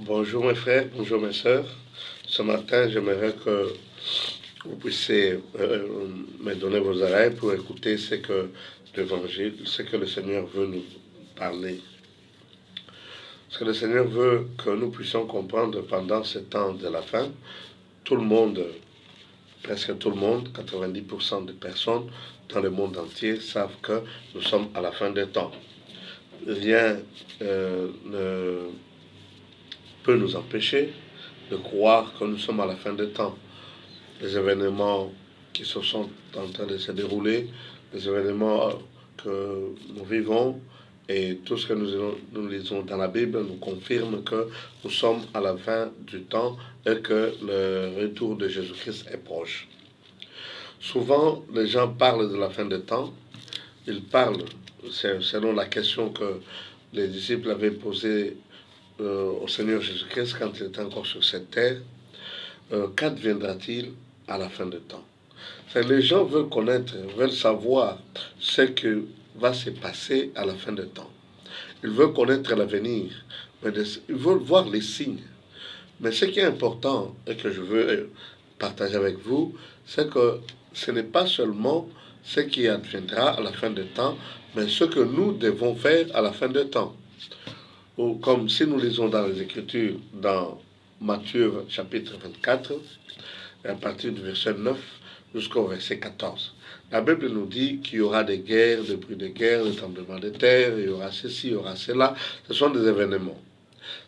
Bonjour mes frères, bonjour mes sœurs. Ce matin, j'aimerais que vous puissiez me donner vos oreilles pour écouter ce que l'Évangile, ce que le Seigneur veut nous parler. Ce que le Seigneur veut que nous puissions comprendre pendant ce temps de la fin. Tout le monde, presque tout le monde, 90% des personnes dans le monde entier savent que nous sommes à la fin des temps. Rien ne peut nous empêcher de croire que nous sommes à la fin des temps. Les événements qui se sont en train de se dérouler, les événements que nous vivons et tout ce que nous lisons dans la Bible nous confirme que nous sommes à la fin du temps et que le retour de Jésus-Christ est proche. Souvent, les gens parlent de la fin des temps. Ils parlent, selon la question que les disciples avaient posée au Seigneur Jésus-Christ quand il était encore sur cette terre, qu'adviendra-t-il à la fin des temps? Les gens veulent connaître, veulent savoir ce qui va se passer à la fin des temps. Ils veulent connaître l'avenir, mais ils veulent voir les signes. Mais ce qui est important et que je veux partager avec vous, c'est que ce n'est pas seulement ce qui adviendra à la fin des temps, mais ce que nous devons faire à la fin des temps. Ou comme si nous lisons dans les Écritures, dans Matthieu chapitre 24, à partir du verset 9 jusqu'au verset 14. La Bible nous dit qu'il y aura des guerres, des bruits de guerre, des tremblements de terre, il y aura ceci, il y aura cela. Ce sont des événements.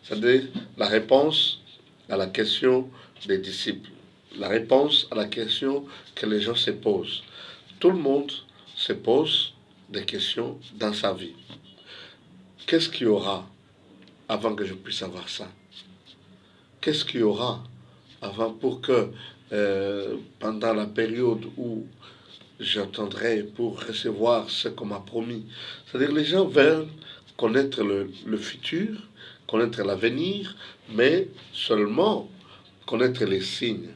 C'est-à-dire la réponse à la question des disciples, la réponse à la question que les gens se posent. Tout le monde se pose des questions dans sa vie. Qu'est-ce qu'il y aura avant que je puisse savoir ça? Qu'est-ce qu'il y aura avant pour que pendant la période où j'attendrai pour recevoir ce qu'on m'a promis? C'est-à-dire les gens veulent connaître le futur, connaître l'avenir, mais seulement connaître les signes.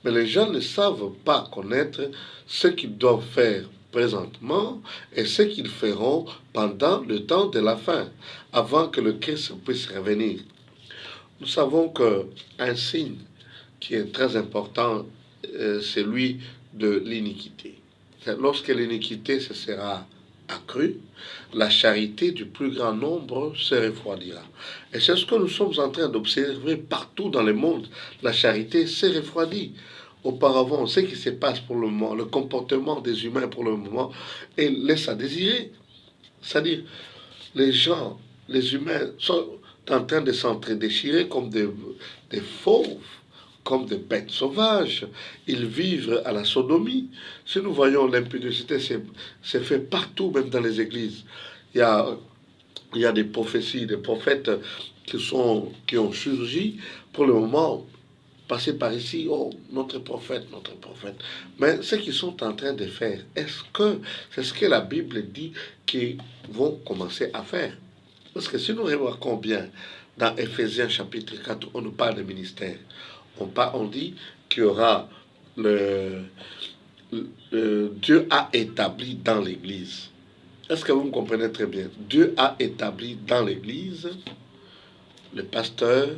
Mais les gens ne savent pas connaître ce qu'ils doivent faire présentement et ce qu'ils feront pendant le temps de la fin, avant que le Christ puisse revenir. Nous savons qu'un signe qui est très important, c'est celui de l'iniquité. Lorsque l'iniquité se sera accrue, la charité du plus grand nombre se refroidira. Et c'est ce que nous sommes en train d'observer partout dans le monde. La charité s'est refroidie. Auparavant, ce qui se passe pour le moment, le comportement des humains pour le moment, laisse à désirer. C'est-à-dire, les gens, les humains sont en train de s'entre-déchirer comme des fauves, comme des bêtes sauvages. Ils vivent à la sodomie. Si nous voyons l'impudicité, c'est fait partout, même dans les églises. Il y a des prophéties, des prophètes qui ont surgi. Pour le moment, passer par ici, oh, notre prophète, notre prophète. Mais ce qu'ils sont en train de faire, est-ce que c'est ce que la Bible dit qu'ils vont commencer à faire? Parce que si nous remarquons bien, dans Éphésiens chapitre 4, on nous parle de ministère. On dit qu'il y aura Dieu a établi dans l'Église. Est-ce que vous me comprenez très bien? Dieu a établi dans l'Église les pasteurs,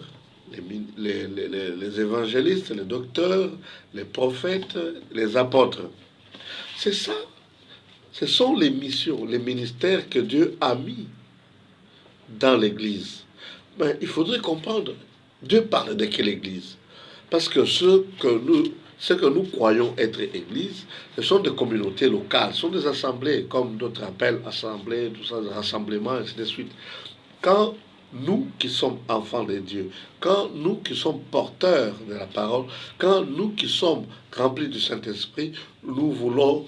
les évangélistes, les docteurs, les prophètes, les apôtres. C'est ça. Ce sont les missions, les ministères que Dieu a mis dans l'Église. Mais il faudrait comprendre, Dieu parle de quelle Église? Parce que ce que nous croyons être Église, ce sont des communautés locales, ce sont des assemblées, comme d'autres appellent assemblées, tout ça, des rassemblements, ainsi de suite. Quand nous qui sommes enfants de Dieu, quand nous qui sommes porteurs de la parole, quand nous qui sommes remplis du Saint-Esprit, nous voulons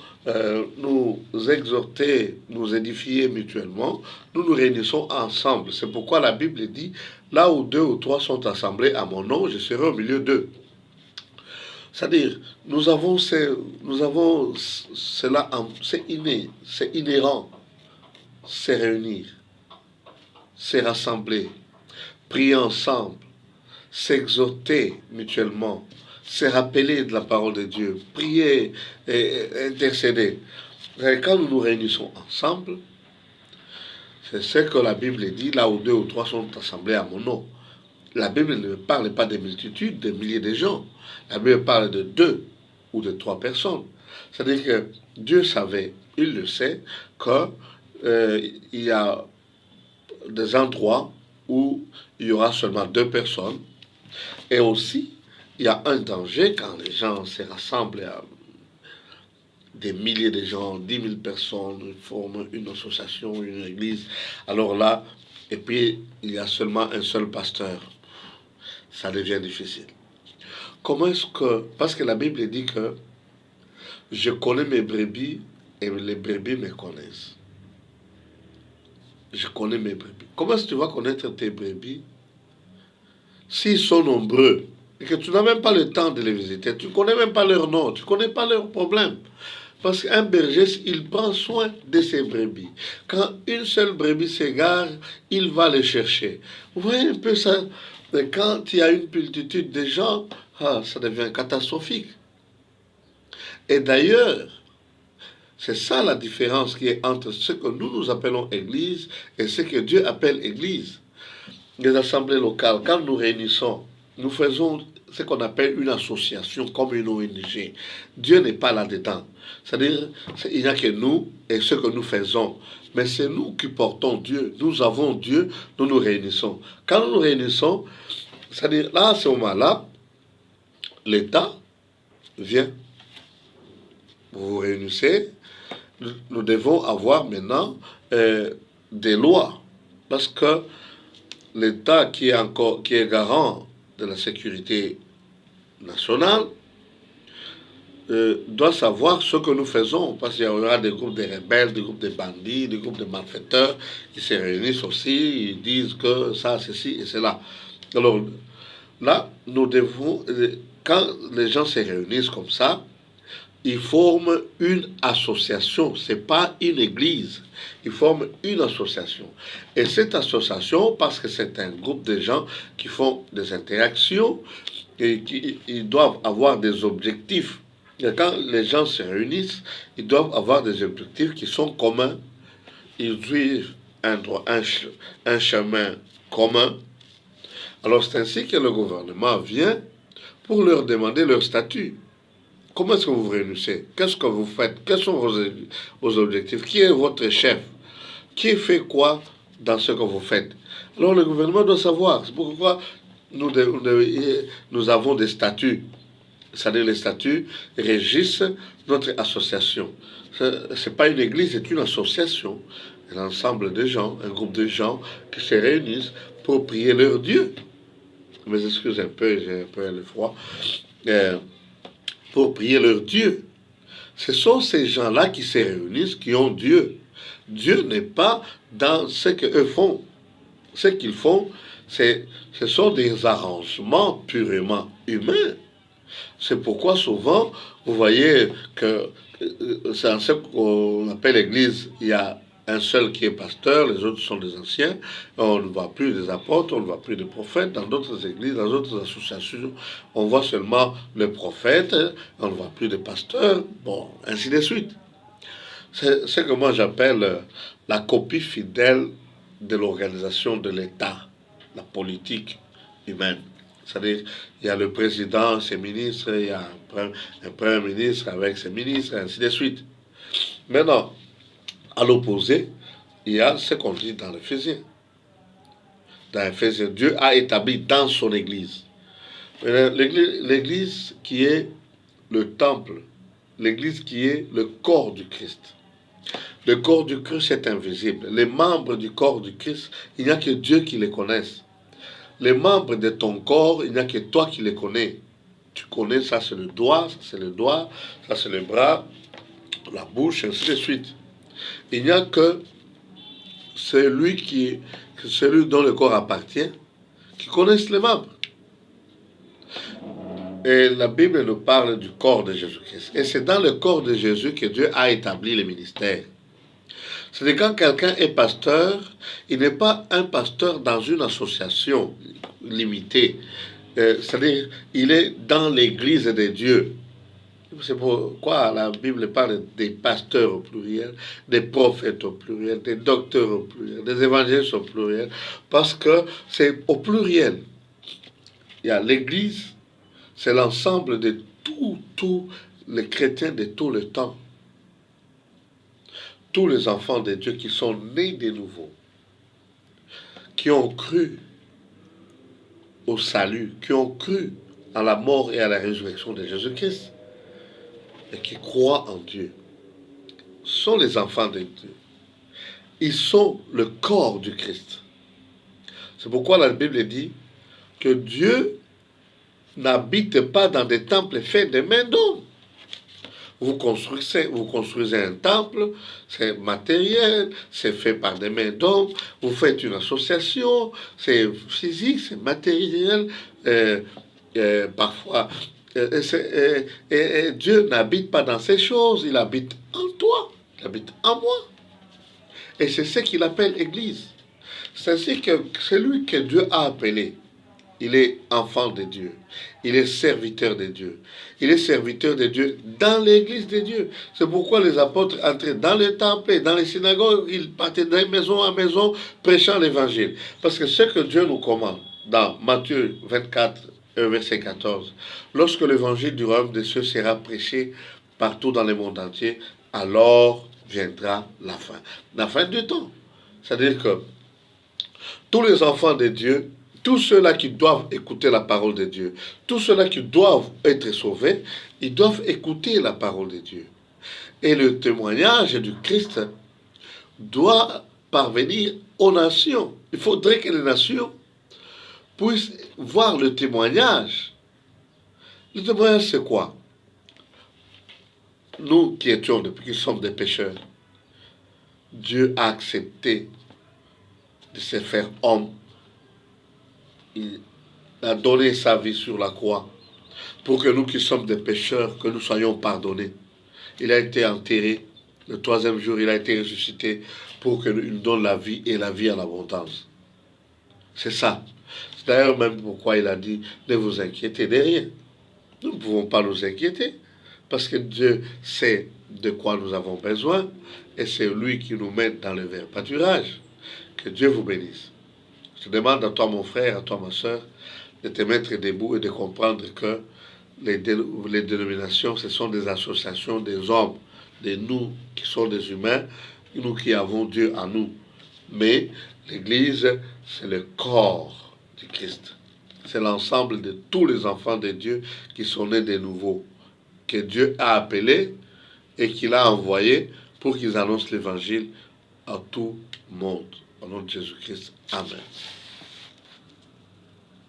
nous exhorter, nous édifier mutuellement, nous nous réunissons ensemble. C'est pourquoi la Bible dit, là où deux ou trois sont assemblés à mon nom, je serai au milieu d'eux. C'est-à-dire, nous avons cela, c'est inné, c'est inhérent, c'est réunir, se rassembler, prier ensemble, s'exhorter mutuellement, se rappeler de la parole de Dieu, prier et intercéder. Et quand nous nous réunissons ensemble, c'est ce que la Bible dit, là où deux ou trois sont assemblés à mon nom. la Bible ne parle pas des multitudes, des milliers de gens. La Bible parle de 2 ou de 3 personnes. C'est-à-dire que Dieu savait, il le sait, qu'il y a des endroits où il y aura seulement 2 personnes. Et aussi, il y a un danger quand les gens se rassemblent à des milliers de gens, 10 000 personnes, forment une association, une église. Alors là, et puis il y a seulement un seul pasteur. Ça devient difficile. Comment est-ce que... Parce que la Bible dit que je connais mes brebis et les brebis me connaissent. Je connais mes brebis. Comment est-ce que tu vas connaître tes brebis s'ils sont nombreux et que tu n'as même pas le temps de les visiter? Tu ne connais même pas leur nom, tu ne connais pas leurs problèmes. Parce qu'un berger, il prend soin de ses brebis. Quand une seule brebis s'égare, il va les chercher. Vous voyez un peu ça? Mais quand il y a une multitude de gens, ça devient catastrophique. Et d'ailleurs, c'est ça la différence qui est entre ce que nous appelons Église et ce que Dieu appelle Église. Les assemblées locales, quand nous réunissons, nous faisons ce qu'on appelle une association comme une ONG. Dieu n'est pas là-dedans. C'est-à-dire, il n'y a que nous et ce que nous faisons. Mais c'est nous qui portons Dieu. Nous avons Dieu, nous nous réunissons. Quand nous nous réunissons, c'est-à-dire là, à ce moment-là, l'État vient. Vous vous réunissez, nous devons avoir maintenant des lois. Parce que l'État qui est garant de la sécurité nationale doit savoir ce que nous faisons, parce qu'il y aura des groupes de rebelles, des groupes de bandits, des groupes de malfaiteurs qui se réunissent aussi, ils disent que ça, ceci et cela. Alors là, nous devons, quand les gens se réunissent comme ça, ils forment une association, ce n'est pas une église, ils forment une association. Et cette association, parce que c'est un groupe de gens qui font des interactions et qui ils doivent avoir des objectifs. Et quand les gens se réunissent, ils doivent avoir des objectifs qui sont communs. Ils suivent un chemin commun. Alors c'est ainsi que le gouvernement vient pour leur demander leur statut. Comment est-ce que vous vous réunissez? Qu'est-ce que vous faites? Quels sont vos objectifs? Qui est votre chef? Qui fait quoi dans ce que vous faites? Alors le gouvernement doit savoir. C'est pourquoi nous avons des statuts. C'est-à-dire les statuts régissent notre association. Ce n'est pas une église, c'est une association. Un ensemble de gens, un groupe de gens qui se réunissent pour prier leur Dieu. Mais excusez un peu, j'ai un peu le froid. Pour prier leur Dieu. Ce sont ces gens-là qui se réunissent, qui ont Dieu. Dieu n'est pas dans ce qu'eux font. Ce qu'ils font, ce sont des arrangements purement humains. C'est pourquoi souvent, vous voyez que c'est ce qu'on appelle l'Église, il y a un seul qui est pasteur, les autres sont des anciens, on ne voit plus des apôtres, on ne voit plus des prophètes. Dans d'autres églises, dans d'autres associations, on voit seulement les prophètes, on ne voit plus de pasteurs, bon, ainsi de suite. C'est ce que moi j'appelle la copie fidèle de l'organisation de l'État, la politique humaine. C'est-à-dire, il y a le président, ses ministres, il y a un premier ministre avec ses ministres, ainsi de suite. Maintenant, à l'opposé, il y a ce qu'on dit dans l'Éphésiens. Dans l'Éphésiens, Dieu a établi dans son Église. L'Église qui est le temple, l'Église qui est le corps du Christ. Le corps du Christ est invisible. Les membres du corps du Christ, il n'y a que Dieu qui les connaisse. Les membres de ton corps, il n'y a que toi qui les connais. Tu connais, ça c'est le doigt, ça c'est le doigt, ça c'est le bras, la bouche, ainsi de suite. Il n'y a que celui dont le corps appartient, qui connaisse les membres. Et la Bible nous parle du corps de Jésus-Christ. Et c'est dans le corps de Jésus que Dieu a établi le ministère. C'est-à-dire quand quelqu'un est pasteur, il n'est pas un pasteur dans une association limitée. C'est-à-dire il est dans l'église de Dieu. C'est pourquoi la Bible parle des pasteurs au pluriel, des prophètes au pluriel, des docteurs au pluriel, des évangélistes au pluriel, parce que c'est au pluriel. Il y a l'Église, c'est l'ensemble de tous les chrétiens de tout le temps. Tous les enfants de Dieu qui sont nés de nouveau, qui ont cru au salut, qui ont cru à la mort et à la résurrection de Jésus-Christ, et qui croient en Dieu, sont les enfants de Dieu. Ils sont le corps du Christ. C'est pourquoi la Bible dit que Dieu n'habite pas dans des temples faits de mains d'hommes. Vous construisez un temple, c'est matériel, c'est fait par des mains d'hommes, vous faites une association, c'est physique, c'est matériel, parfois. Et Dieu n'habite pas dans ces choses, il habite en toi, il habite en moi. Et c'est ce qu'il appelle Église. C'est ainsi que c'est lui que Dieu a appelé. Il est enfant de Dieu. Il est serviteur de Dieu. Il est serviteur de Dieu dans l'église de Dieu. C'est pourquoi les apôtres entraient dans les temples, dans les synagogues, ils partaient de maison en maison prêchant l'évangile. Parce que ce que Dieu nous commande dans Matthieu 24, verset 14, lorsque l'évangile du royaume des cieux sera prêché partout dans le monde entier, alors viendra la fin du temps. C'est-à-dire que tous les enfants de Dieu, tous ceux-là qui doivent écouter la parole de Dieu, tous ceux-là qui doivent être sauvés, ils doivent écouter la parole de Dieu. Et le témoignage du Christ doit parvenir aux nations. Il faudrait que les nations puissent voir le témoignage. Le témoignage, c'est quoi? Nous qui étions, depuis que nous sommes des pécheurs, Dieu a accepté de se faire homme. Il a donné sa vie sur la croix pour que nous qui sommes des pécheurs, que nous soyons pardonnés. Il a été enterré. Le troisième jour, il a été ressuscité pour qu'il nous donne la vie et la vie en abondance. C'est ça. C'est d'ailleurs même pourquoi il a dit, ne vous inquiétez de rien. Nous ne pouvons pas nous inquiéter parce que Dieu sait de quoi nous avons besoin et c'est lui qui nous met dans le vert pâturage. Que Dieu vous bénisse. Je demande à toi, mon frère, à toi, ma soeur, de te mettre debout et de comprendre que les dénominations, ce sont des associations des hommes, de nous qui sommes des humains, nous qui avons Dieu en nous. Mais l'Église, c'est le corps du Christ. C'est l'ensemble de tous les enfants de Dieu qui sont nés de nouveau, que Dieu a appelés et qu'il a envoyés pour qu'ils annoncent l'Évangile à tout le monde. Au nom de Jésus-Christ. Amen.